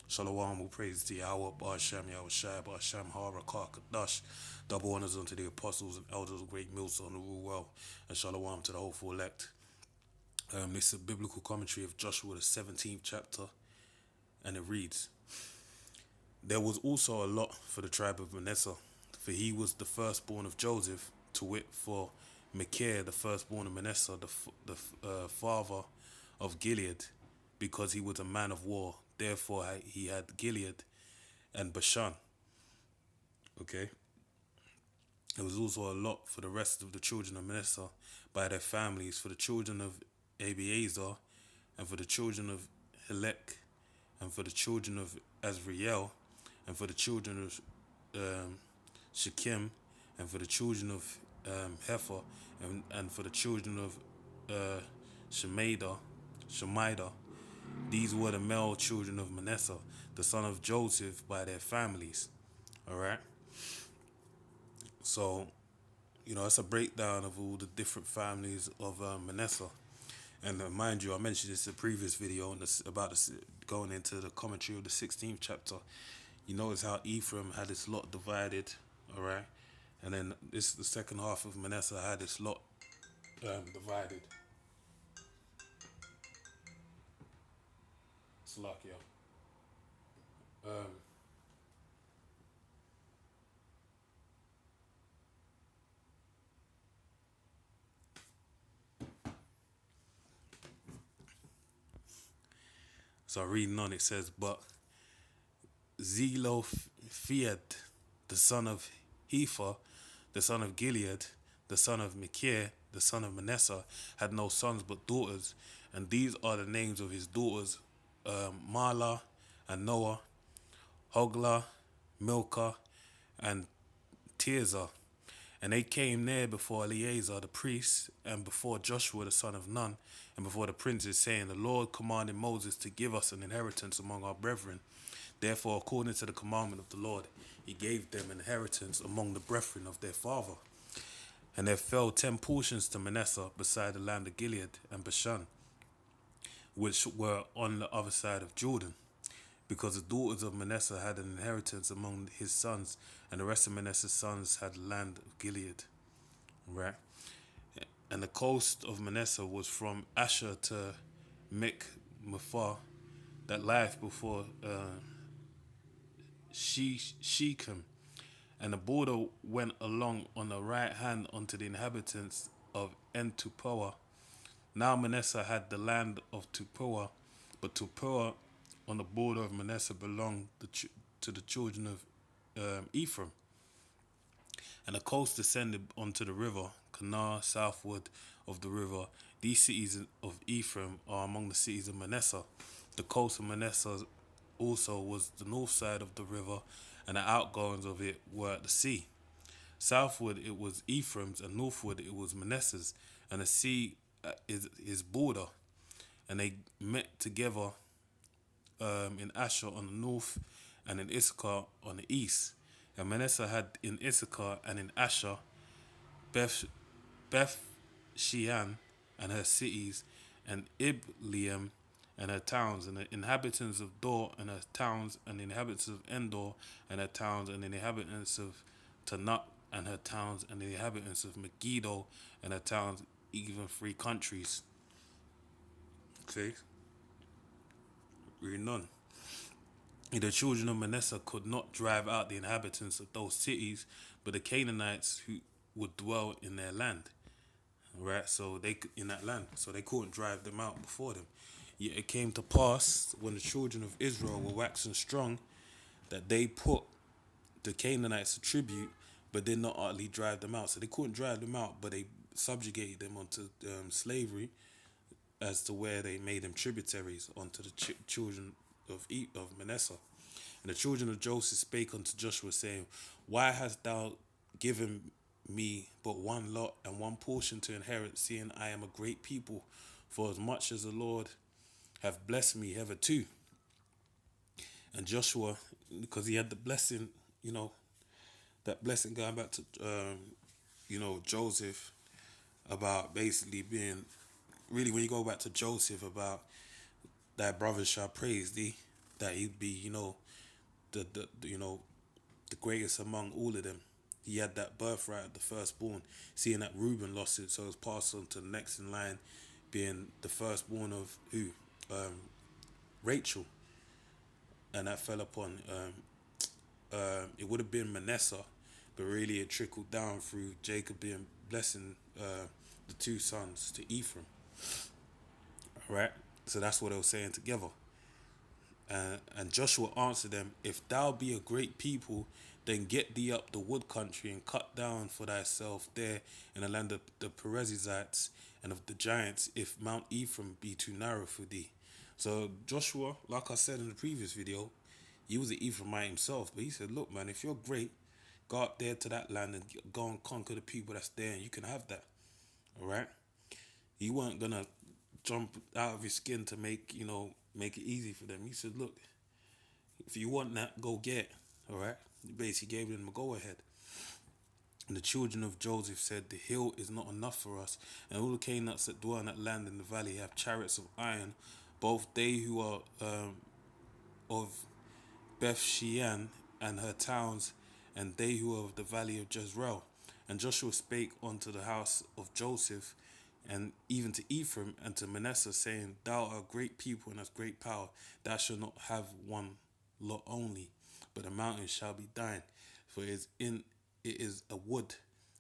Shalom, who praise to Yahweh, Ba'ashem, Yahweh Shai, Ba'ashem, Hara, Kadash. Double honors unto the apostles and elders of great millstone who rule well, and shalom to the hopeful elect. This is a biblical commentary of Joshua, the 17th chapter, and it reads, There was also a lot for the tribe of Manasseh, for he was the firstborn of Joseph, to wit, for Machir, the firstborn of Manasseh, the father of Gilead, because he was a man of war. Therefore, he had Gilead and Bashan. Okay. There was also a lot for the rest of the children of Manasseh by their families, for the children of Abiezer, and for the children of Helek, and for the children of Azriel, and for the children of Shechem, and for the children of Hefer, and for the children of Shemida. These were the male children of Manasseh, the son of Joseph, by their families. All right. So, it's a breakdown of all the different families of Manasseh. And mind you, I mentioned this in the previous video about this, going into the commentary of the 16th chapter. You notice how Ephraim had its lot divided, all right? And then the second half of Manasseh had its lot divided. Salakia. Um, so reading on, it says, But Zelophehad, the son of Hepher, the son of Gilead, the son of Machir, the son of Manasseh, had no sons but daughters. And these are the names of his daughters, Mahlah and Noah, Hoglah, Milcah, and Tirzah. And they came near before Eleazar the priest, and before Joshua the son of Nun, and before the princes, saying, The Lord commanded Moses to give us an inheritance among our brethren. Therefore, according to the commandment of the Lord, he gave them inheritance among the brethren of their father. And there fell 10 portions to Manasseh beside the land of Gilead and Bashan, which were on the other side of Jordan, because the daughters of Manasseh had an inheritance among his sons, and the rest of Manasseh's sons had the land of Gilead. Right? And the coast of Manasseh was from Asher to Mikmathah, that lieth before Shechem. And the border went along on the right hand unto the inhabitants of En-Tupoah. Now Manasseh had the land of Tupoah, but Tupoah on the border of Manasseh belonged to the children of Ephraim. And the coast descended onto the river, Canaan, southward of the river. These cities of Ephraim are among the cities of Manasseh. The coast of Manasseh also was the north side of the river, and the outgoings of it were at the sea. Southward it was Ephraim's, and northward it was Manasseh's, and the sea is his border. And they met together in Asher on the north, and in Issachar on the east. And Manasseh had in Issachar and in Asher Beth Shean and her cities, and Ibleam and her towns, and the inhabitants of Dor and her towns, and the inhabitants of Endor and her towns, and the inhabitants of Tanakh and her towns, and the inhabitants of Megiddo and her towns, even 3 countries. Okay, reading on. The children of Manasseh could not drive out the inhabitants of those cities, but the Canaanites who would dwell in their land. Right, so they in that land, so they couldn't drive them out before them. Yet it came to pass when the children of Israel were waxing strong that they put the Canaanites to tribute, but did not utterly drive them out. So they couldn't drive them out, but they subjugated them onto slavery, as to where they made them tributaries unto the children of Manasseh. And the children of Joseph spake unto Joshua, saying, Why hast thou given me but one lot and one portion to inherit, seeing I am a great people, for as much as the Lord hath blessed me hitherto? And Joshua, because he had the blessing, that blessing going back to, Joseph, about basically being, really when you go back to Joseph, about thy brothers shall praise thee, that he'd be, the greatest among all of them. He had that birthright of the firstborn, seeing that Reuben lost it, so it was passed on to the next in line, being the firstborn of who? Rachel. And that fell upon, it would have been Manasseh, but really it trickled down through Jacob being blessing the two sons to Ephraim. Right? So that's what they were saying together. And Joshua answered them, If thou be a great people, then get thee up the wood country and cut down for thyself there in the land of the Perizzites and of the giants, if Mount Ephraim be too narrow for thee. So Joshua, like I said in the previous video, he was an Ephraimite himself, but he said, look man, if you're great, go up there to that land and go and conquer the people that's there and you can have that. All right? He weren't gonna jump out of his skin to make it easy for them. He said, look, if you want that, go get. All right. He basically gave them a go ahead. And the children of Joseph said, the hill is not enough for us, and all the Canaanites that dwell in that land in the valley have chariots of iron, both they who are of Beth Shean and her towns, and they who are of the valley of Jezreel. And Joshua spake unto the house of Joseph, and even to Ephraim and to Manasseh, saying, Thou art a great people and hast great power. Thou shalt not have one lot only, but the mountain shall be thine. For it is a wood,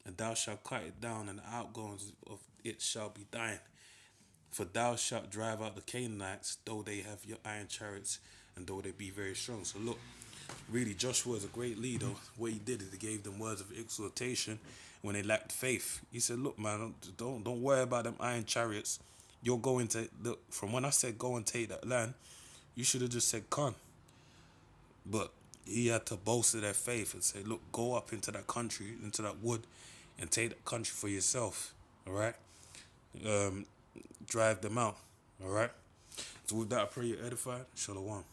and thou shalt cut it down, and the outgoings of it shall be thine. For thou shalt drive out the Canaanites, though they have your iron chariots, and though they be very strong. So look, really, Joshua is a great leader. What he did is he gave them words of exhortation when they lacked faith. He said, "Look, man, don't worry about them iron chariots. You're going to look from when I said go and take that land. You should have just said come." But he had to bolster their faith and say, "Look, go up into that country, into that wood, and take that country for yourself. All right, drive them out. All right." So with that, I pray you're edified. Shalom.